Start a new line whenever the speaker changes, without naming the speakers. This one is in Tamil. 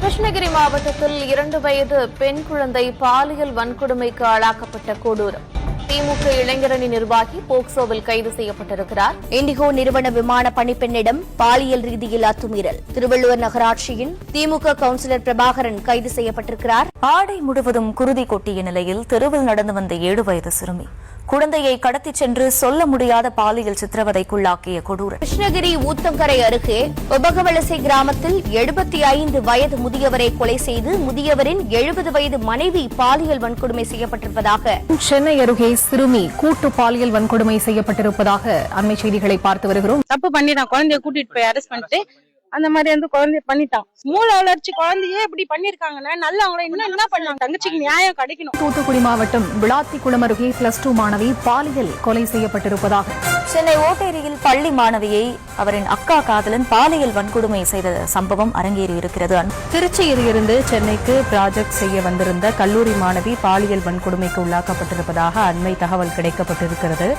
கிருஷ்ணகிரி மாவட்டத்தில் 2 வயது பெண் குழந்தை பாலியல் வன்கொடுமைக்கு ஆளாக்கப்பட்ட கொடூரம். திமுக இளைஞரணி நிர்வாகி போக்சோவில் கைது செய்யப்பட்டிருக்கிறார்.
இண்டிகோ நிறுவன விமான பணிப்பெண்ணிடம் பாலியல் ரீதியில் அத்துமீறல். திருவள்ளுவர் நகராட்சியின் திமுக கவுன்சிலர் பிரபாகரன் கைது செய்யப்பட்டிருக்கிறார்.
ஆடை முழுவதும் குருதி கொட்டிய நிலையில் தெருவில் நடந்து வந்த 7 வயது சிறுமி குழந்தையை கடத்திச் சென்று சொல்ல முடியாத பாலியல் சித்திரவதைக்குள்ளாக்கிய கொடூரம்.
கிருஷ்ணகிரி ஊத்தங்கரை அருகே உபகவலசை கிராமத்தில் 75 வயது முதியவரை கொலை செய்து முதியவரின் 70 வயது மனைவி பாலியல் வன்கொடுமை செய்யப்பட்டிருப்பதாக
சென்னை அருகே சிறுமி கூட்டு பாலியல் வன்கொடுமை செய்யப்பட்டிருப்பதாக அண்மை செய்திகளை பார்த்து வருகிறோம்.
தப்பு பண்ணிட்டான், குழந்தைய கூட்டிட்டு போய் அரெஸ்ட் பண்ணிட்டு அந்த மாதிரி வந்து குழந்தைய பண்ணிட்டான். மூளை வளர்ச்சி குழந்தையே இப்படி பண்ணிருக்காங்கன்னா நல்லவங்கள இன்னும் என்ன பண்ணாங்க? தங்கச்சிக்கு நியாயம் கிடைக்கணும்.
தூத்துக்குடி மாவட்டம் விளாத்திக்குளம் அருகே +2 மாணவி பாலியல் கொலை செய்யப்பட்டிருப்பதாக
சென்னை ஓட்டேரியில் பள்ளி மாணவியை அவரின் அக்கா காதலன் பாலியல் வன்கொடுமை செய்த சம்பவம் அரங்கேறியிருக்கிறது.
திருச்சியில் இருந்து சென்னைக்கு ப்ராஜெக்ட் செய்ய வந்திருந்த கல்லூரி மாணவி பாலியல் வன்கொடுமைக்கு உள்ளாக்கப்பட்டிருப்பதாக அண்மை தகவல் கிடைக்கப்பட்டிருக்கிறது.